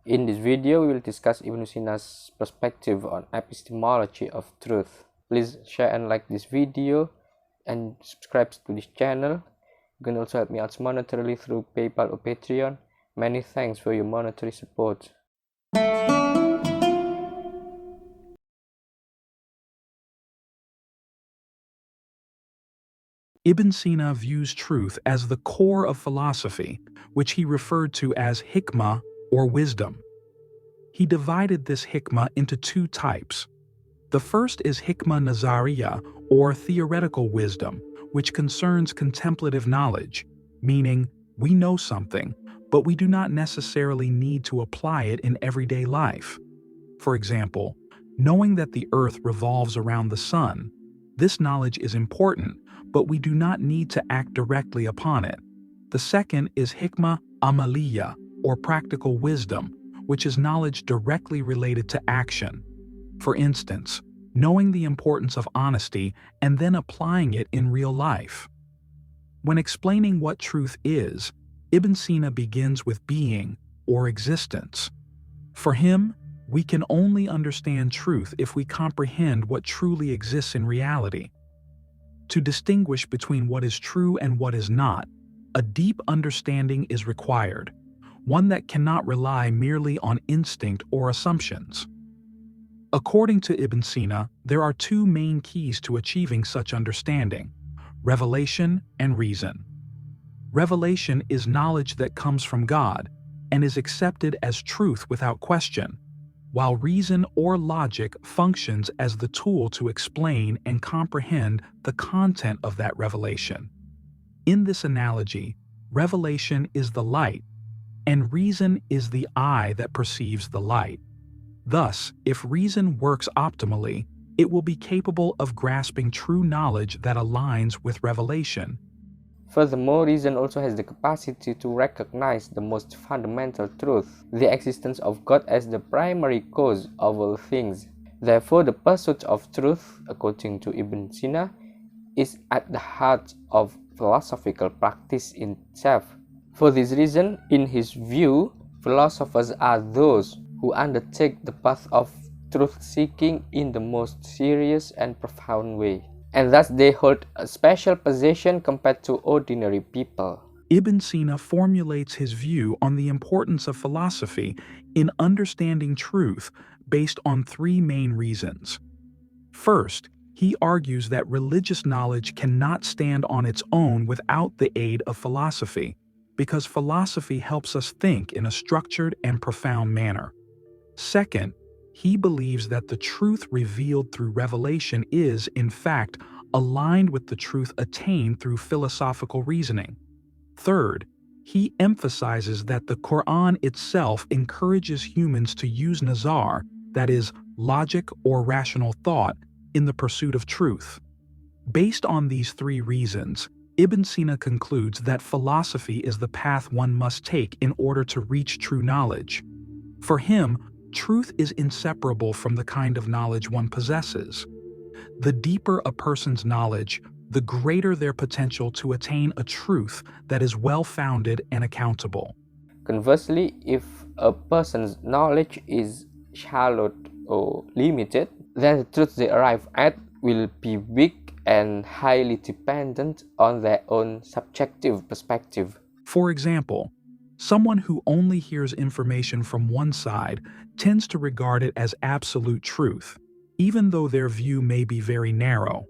In this video, we will discuss Ibn Sina's perspective on epistemology of truth. Please share and like this video and subscribe to this channel. You can also help me out monetarily through PayPal or Patreon. Many thanks for your monetary support. Ibn Sina views truth as the core of philosophy, which he referred to as hikmah or wisdom. He divided this hikmah into two types. The first is hikmah nazariya, or theoretical wisdom, which concerns contemplative knowledge, meaning we know something, but we do not necessarily need to apply it in everyday life. For example, knowing that the earth revolves around the sun. This knowledge is important, but we do not need to act directly upon it. The second is hikmah amaliya, or practical wisdom, which is knowledge directly related to action. For instance, knowing the importance of honesty and then applying it in real life. When explaining what truth is, Ibn Sina begins with being, or existence. For him, we can only understand truth if we comprehend what truly exists in reality. To distinguish between what is true and what is not, a deep understanding is required, one that cannot rely merely on instinct or assumptions. According to Ibn Sina, there are two main keys to achieving such understanding: revelation and reason. Revelation is knowledge that comes from God and is accepted as truth without question, while reason or logic functions as the tool to explain and comprehend the content of that revelation. In this analogy, revelation is the light, and reason is the eye that perceives the light. Thus, if reason works optimally, it will be capable of grasping true knowledge that aligns with revelation. Furthermore, reason also has the capacity to recognize the most fundamental truth, the existence of God as the primary cause of all things. Therefore, the pursuit of truth, according to Ibn Sina, is at the heart of philosophical practice itself. For this reason, in his view, philosophers are those who undertake the path of truth-seeking in the most serious and profound way, and thus they hold a special position compared to ordinary people. Ibn Sina formulates his view on the importance of philosophy in understanding truth based on three main reasons. First, he argues that religious knowledge cannot stand on its own without the aid of philosophy, because philosophy helps us think in a structured and profound manner. Second, he believes that the truth revealed through revelation is, in fact, aligned with the truth attained through philosophical reasoning. Third, he emphasizes that the Quran itself encourages humans to use nazar, that is, logic or rational thought, in the pursuit of truth. Based on these three reasons, Ibn Sina concludes that philosophy is the path one must take in order to reach true knowledge. For him, truth is inseparable from the kind of knowledge one possesses. The deeper a person's knowledge, the greater their potential to attain a truth that is well-founded and accountable. Conversely, if a person's knowledge is shallow or limited, then the truth they arrive at will be weak and highly dependent on their own subjective perspective. For example, someone who only hears information from one side tends to regard it as absolute truth, even though their view may be very narrow.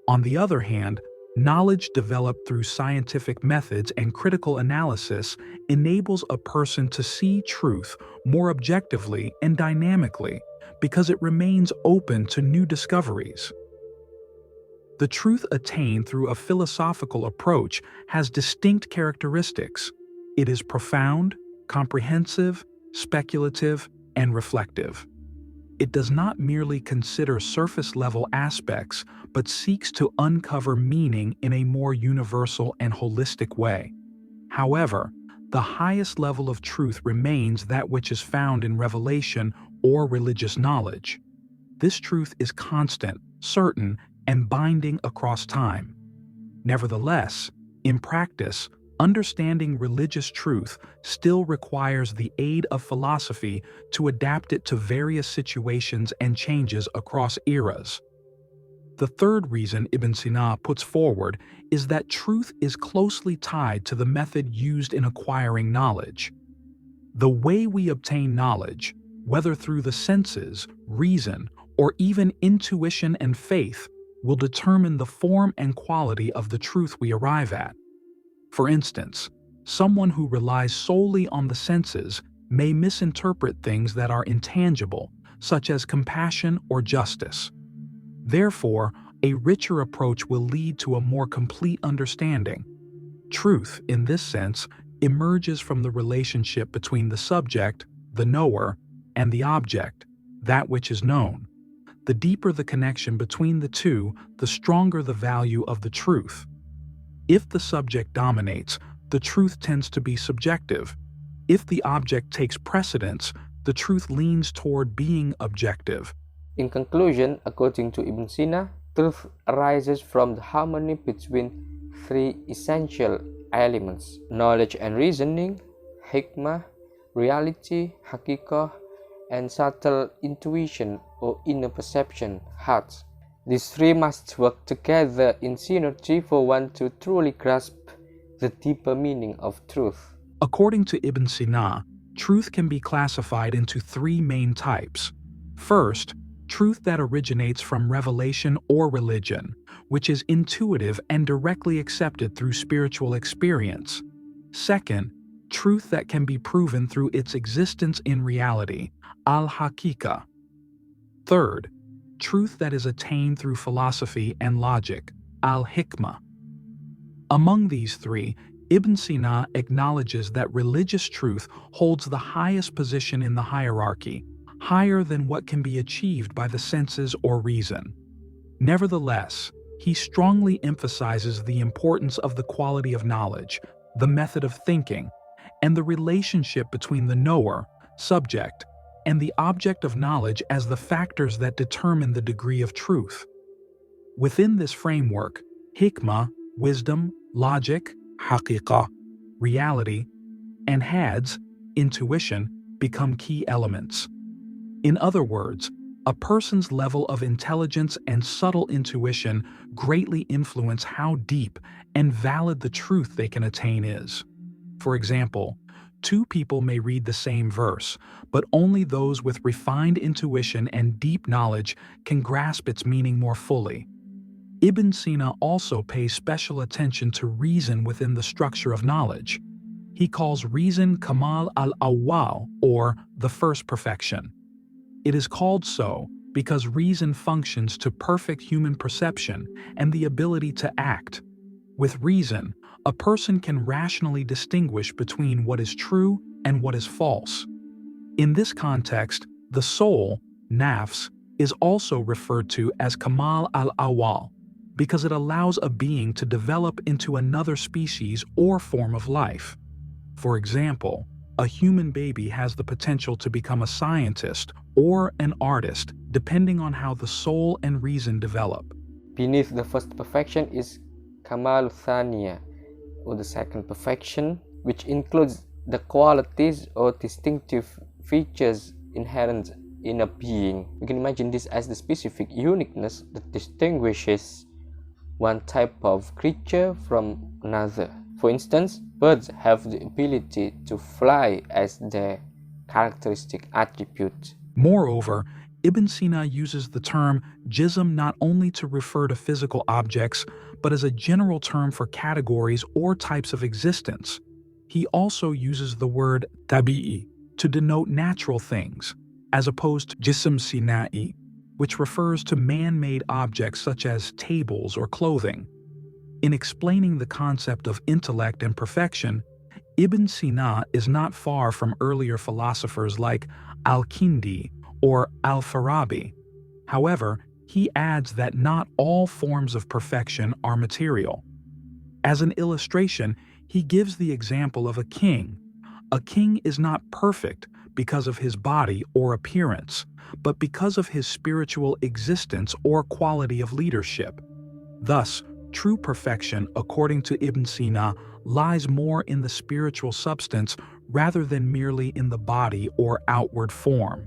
On the other hand, knowledge developed through scientific methods and critical analysis enables a person to see truth more objectively and dynamically because it remains open to new discoveries. The truth attained through a philosophical approach has distinct characteristics. It is profound, comprehensive, speculative, and reflective. It does not merely consider surface-level aspects, but seeks to uncover meaning in a more universal and holistic way. However, the highest level of truth remains that which is found in revelation or religious knowledge. This truth is constant, certain, and binding across time. Nevertheless, in practice, understanding religious truth still requires the aid of philosophy to adapt it to various situations and changes across eras. The third reason Ibn Sina puts forward is that truth is closely tied to the method used in acquiring knowledge. The way we obtain knowledge, whether through the senses, reason, or even intuition and faith, will determine the form and quality of the truth we arrive at. For instance, someone who relies solely on the senses may misinterpret things that are intangible, such as compassion or justice. Therefore, a richer approach will lead to a more complete understanding. Truth, in this sense, emerges from the relationship between the subject, the knower, and the object, that which is known. The deeper the connection between the two, the stronger the value of the truth. If the subject dominates, the truth tends to be subjective. If the object takes precedence, the truth leans toward being objective. In conclusion, according to Ibn Sina, truth arises from the harmony between three essential elements: knowledge and reasoning, hikmah, reality, haqiqah, and subtle intuition or inner perception, heart. These three must work together in synergy for one to truly grasp the deeper meaning of truth. According to Ibn Sina, truth can be classified into three main types. First, truth that originates from revelation or religion, which is intuitive and directly accepted through spiritual experience. Second, truth that can be proven through its existence in reality, al-haqiqah. Third, truth that is attained through philosophy and logic, al-hikmah. Among these three, Ibn Sina acknowledges that religious truth holds the highest position in the hierarchy, higher than what can be achieved by the senses or reason. Nevertheless, he strongly emphasizes the importance of the quality of knowledge, the method of thinking, and the relationship between the knower, subject, and the object of knowledge as the factors that determine the degree of truth. Within this framework, hikmah, wisdom, logic, haqiqah, reality, and hads, intuition, become key elements. In other words, a person's level of intelligence and subtle intuition greatly influence how deep and valid the truth they can attain is. For example, two people may read the same verse, but only those with refined intuition and deep knowledge can grasp its meaning more fully. Ibn Sina also pays special attention to reason within the structure of knowledge. He calls reason Kamal al-Awwal, or the first perfection. It is called so because reason functions to perfect human perception and the ability to act. With reason, a person can rationally distinguish between what is true and what is false. In this context, the soul, nafs, is also referred to as Kamal al-Awwal because it allows a being to develop into another species or form of life. For example, a human baby has the potential to become a scientist or an artist depending on how the soul and reason develop. Beneath the first perfection is Kamal Thaniya, or the second perfection, which includes the qualities or distinctive features inherent in a being. You can imagine this as the specific uniqueness that distinguishes one type of creature from another. For instance, birds have the ability to fly as their characteristic attribute. Moreover, Ibn Sina uses the term jism not only to refer to physical objects, but as a general term for categories or types of existence. He also uses the word tabi'i to denote natural things, as opposed to jism sina'i, which refers to man-made objects such as tables or clothing. In explaining the concept of intellect and perfection, Ibn Sina is not far from earlier philosophers like Al-Kindi or Al-Farabi. However, he adds that not all forms of perfection are material. As an illustration, he gives the example of a king. A king is not perfect because of his body or appearance, but because of his spiritual existence or quality of leadership. Thus, True perfection, according to Ibn Sina, lies more in the spiritual substance rather than merely in the body or outward form.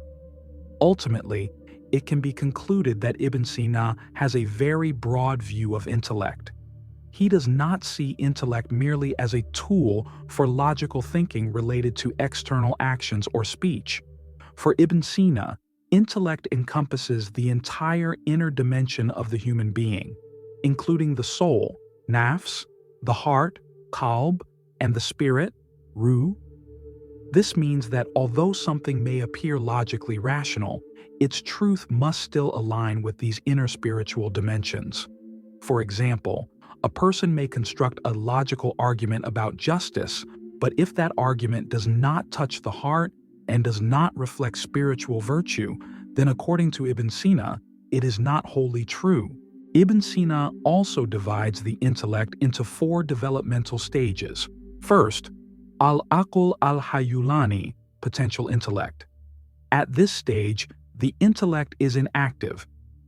Ultimately, it can be concluded that Ibn Sina has a very broad view of intellect. He does not see intellect merely as a tool for logical thinking related to external actions or speech. For Ibn Sina, intellect encompasses the entire inner dimension of the human being, including the soul, nafs, the heart, qalb, and the spirit, ruh. This means that although something may appear logically rational, its truth must still align with these inner spiritual dimensions. For example, a person may construct a logical argument about justice, but if that argument does not touch the heart and does not reflect spiritual virtue, then according to Ibn Sina, it is not wholly true. Ibn Sina also divides the intellect into 4 developmental stages. First, al-aql al-hayulani, potential intellect. At this stage, the intellect is inactive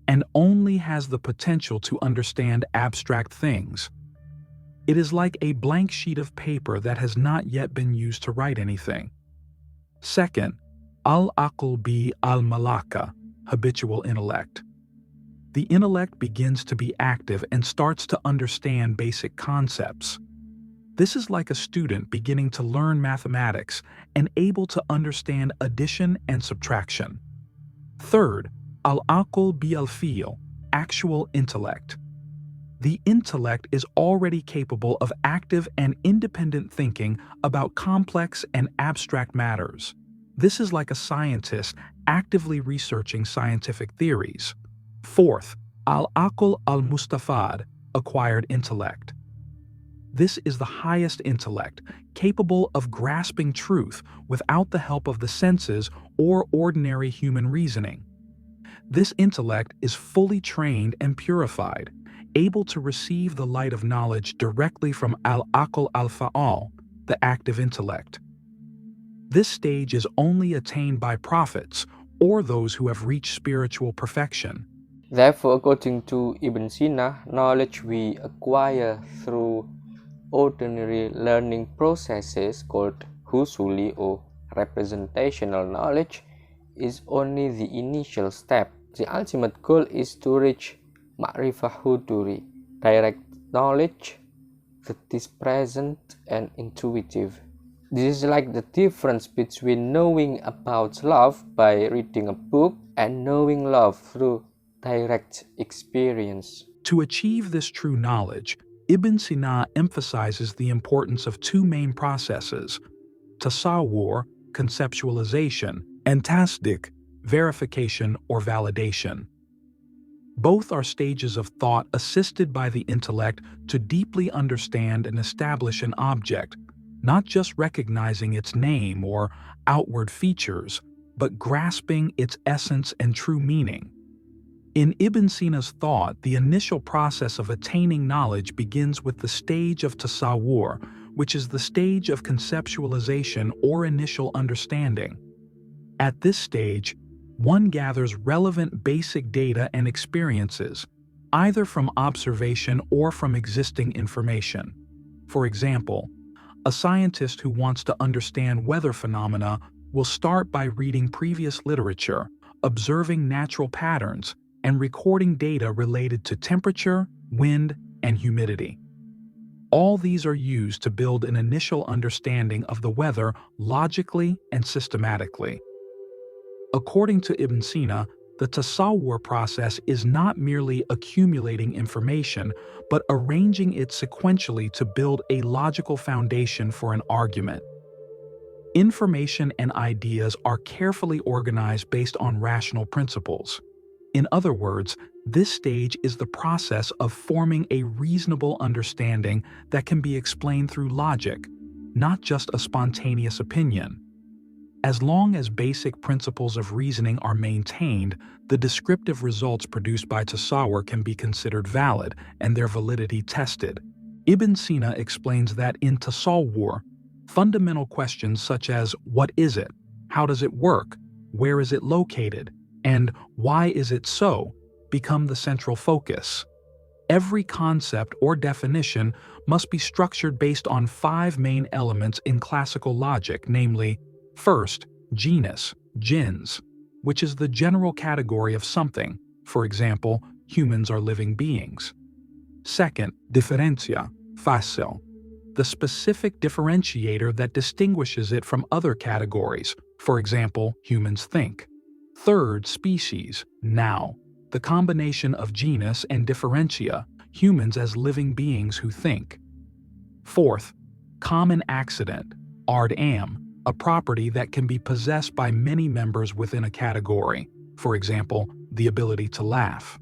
and only has the potential to understand abstract things. It is like a blank sheet of paper that has not yet been used to write anything. Second, al-aql bi al-malaka, habitual intellect. The intellect begins to be active and starts to understand basic concepts. This is like a student beginning to learn mathematics and able to understand addition and subtraction. Third, al-aql bi al-fi'l, actual intellect. The intellect is already capable of active and independent thinking about complex and abstract matters. This is like a scientist actively researching scientific theories. Fourth, al-aql al-mustafad, acquired intellect. This is the highest intellect, capable of grasping truth without the help of the senses or ordinary human reasoning. This intellect is fully trained and purified, able to receive the light of knowledge directly from al-aql al-fa'al, the active intellect. This stage is only attained by prophets or those who have reached spiritual perfection. Therefore, according to Ibn Sina, knowledge we acquire through ordinary learning processes called husuli or representational knowledge is only the initial step. The ultimate goal is to reach ma'rifah huduri, direct knowledge that is present and intuitive. This is like the difference between knowing about love by reading a book and knowing love through direct experience. To achieve this true knowledge, Ibn Sina emphasizes the importance of 2 main processes: tasawwur, conceptualization, and tasdiq, verification or validation. Both are stages of thought assisted by the intellect to deeply understand and establish an object, not just recognizing its name or outward features, but grasping its essence and true meaning. In Ibn Sina's thought, the initial process of attaining knowledge begins with the stage of tasawwur, which is the stage of conceptualization or initial understanding. At this stage, one gathers relevant basic data and experiences, either from observation or from existing information. For example, a scientist who wants to understand weather phenomena will start by reading previous literature, observing natural patterns, and recording data related to temperature, wind, and humidity. All these are used to build an initial understanding of the weather logically and systematically. According to Ibn Sina, the tasawwur process is not merely accumulating information, but arranging it sequentially to build a logical foundation for an argument. Information and ideas are carefully organized based on rational principles. In other words, this stage is the process of forming a reasonable understanding that can be explained through logic, not just a spontaneous opinion. As long as basic principles of reasoning are maintained, the descriptive results produced by tasawwur can be considered valid and their validity tested. Ibn Sina explains that in tasawwur, fundamental questions such as what is it, how does it work, where is it located, and why is it so become the central focus. every concept or definition must be structured based on 5 main elements in classical logic, namely, first, genus, gens, which is the general category of something. For example, humans are living beings. Second, differentia, facil, the specific differentiator that distinguishes it from other categories. For example, humans think. Third, species, now, the combination of genus and differentia, humans as living beings who think. Fourth, common accident, ard am, a property that can be possessed by many members within a category, for example, the ability to laugh.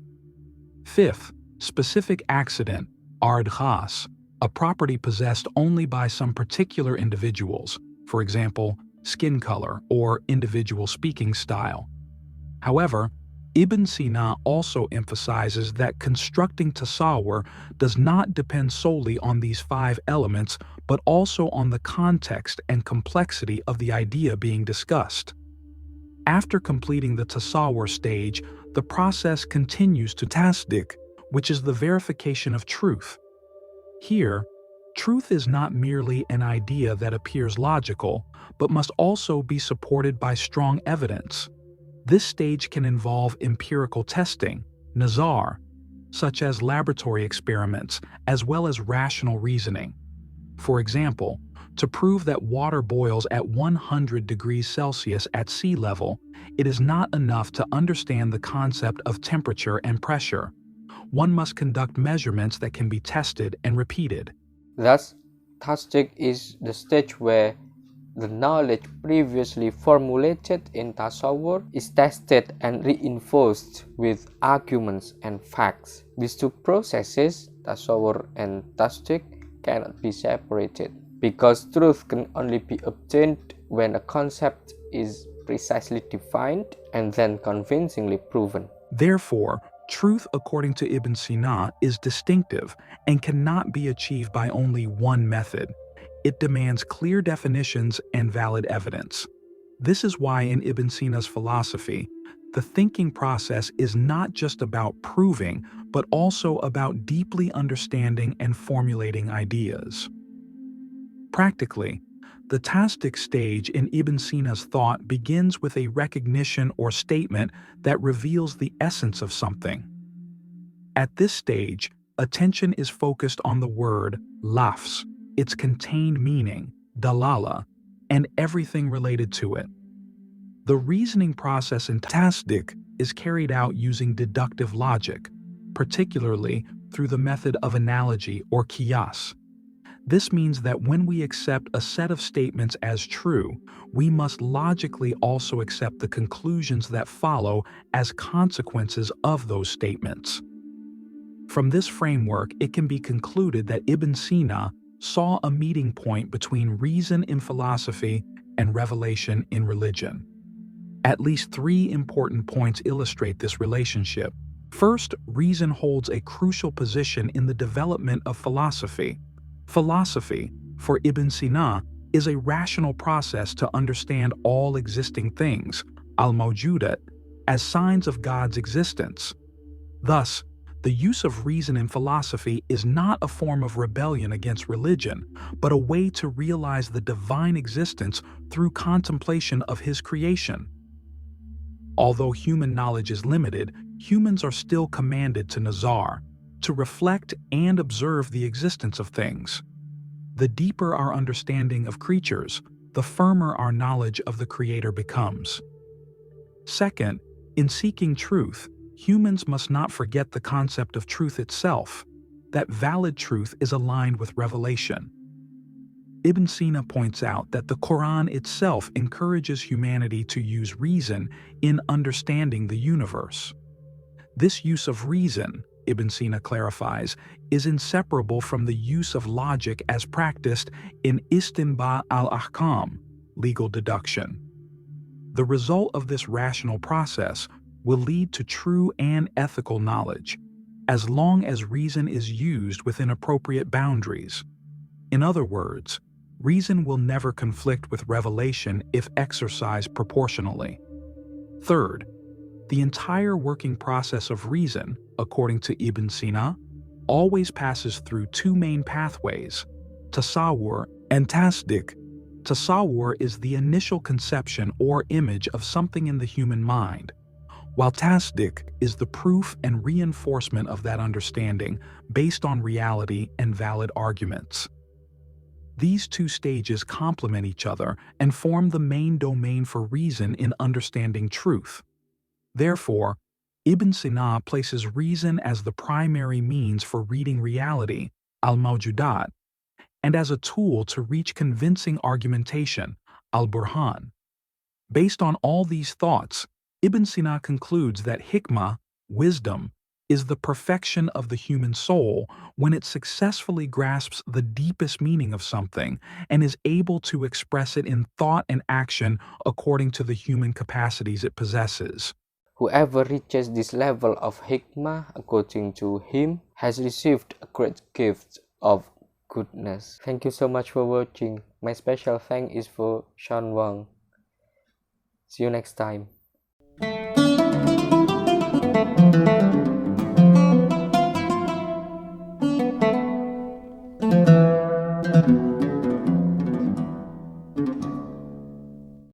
Fifth, specific accident, ard ghas, a property possessed only by some particular individuals, for example, skin color or individual speaking style. However, Ibn Sina also emphasizes that constructing tasawwur does not depend solely on these 5 elements, but also on the context and complexity of the idea being discussed. After completing the tasawwur stage, the process continues to tasdiq, which is the verification of truth. Here, truth is not merely an idea that appears logical, but must also be supported by strong evidence. This stage can involve empirical testing, nazar, such as laboratory experiments, as well as rational reasoning. For example, to prove that water boils at 100 degrees Celsius at sea level, it is not enough to understand the concept of temperature and pressure. One must conduct measurements that can be tested and repeated. Thus, tasdik is the stage where the knowledge previously formulated in tasawwur is tested and reinforced with arguments and facts. These 2 processes, tasawwur and tasdik, cannot be separated, because truth can only be obtained when a concept is precisely defined and then convincingly proven. Therefore, truth, according to Ibn Sina, is distinctive and cannot be achieved by only one method. It demands clear definitions and valid evidence. This is why in Ibn Sina's philosophy, the thinking process is not just about proving, but also about deeply understanding and formulating ideas. Practically, the tasdik stage in Ibn Sina's thought begins with a recognition or statement that reveals the essence of something. At this stage, attention is focused on the word lafz, its contained meaning, dalala, and everything related to it. The reasoning process in tasdik is carried out using deductive logic, particularly through the method of analogy or qiyas. This means that when we accept a set of statements as true, we must logically also accept the conclusions that follow as consequences of those statements. From this framework, it can be concluded that Ibn Sina saw a meeting point between reason in philosophy and revelation in religion. At least 3 important points illustrate this relationship. First, reason holds a crucial position in the development of philosophy. Philosophy, for Ibn Sina, is a rational process to understand all existing things, al-mawjudat, as signs of God's existence. Thus, the use of reason in philosophy is not a form of rebellion against religion, but a way to realize the divine existence through contemplation of His creation. Although human knowledge is limited, humans are still commanded to nazar, to reflect and observe the existence of things. The deeper our understanding of creatures, the firmer our knowledge of the Creator becomes. Second, in seeking truth, humans must not forget the concept of truth itself, that valid truth is aligned with revelation. Ibn Sina points out that the Quran itself encourages humanity to use reason in understanding the universe. This use of reason, Ibn Sina clarifies, is inseparable from the use of logic as practiced in istinbat al-ahkam, legal deduction. The result of this rational process will lead to true and ethical knowledge, as long as reason is used within appropriate boundaries. In other words, reason will never conflict with revelation if exercised proportionally. Third, the entire working process of reason, according to Ibn Sina, always passes through two main pathways, tasawwur and tasdik. Tasawwur is the initial conception or image of something in the human mind, while tasdik is the proof and reinforcement of that understanding based on reality and valid arguments. These two stages complement each other and form the main domain for reason in understanding truth. Therefore, Ibn Sina places reason as the primary means for reading reality, al-mawjudat, and as a tool to reach convincing argumentation, al-burhan. Based on all these thoughts, Ibn Sina concludes that hikmah, wisdom, is the perfection of the human soul when it successfully grasps the deepest meaning of something and is able to express it in thought and action according to the human capacities it possesses. Whoever reaches this level of hikmah, according to him, has received a great gift of goodness. Thank you so much for watching. My special thanks is for Sean Wang. See you next time.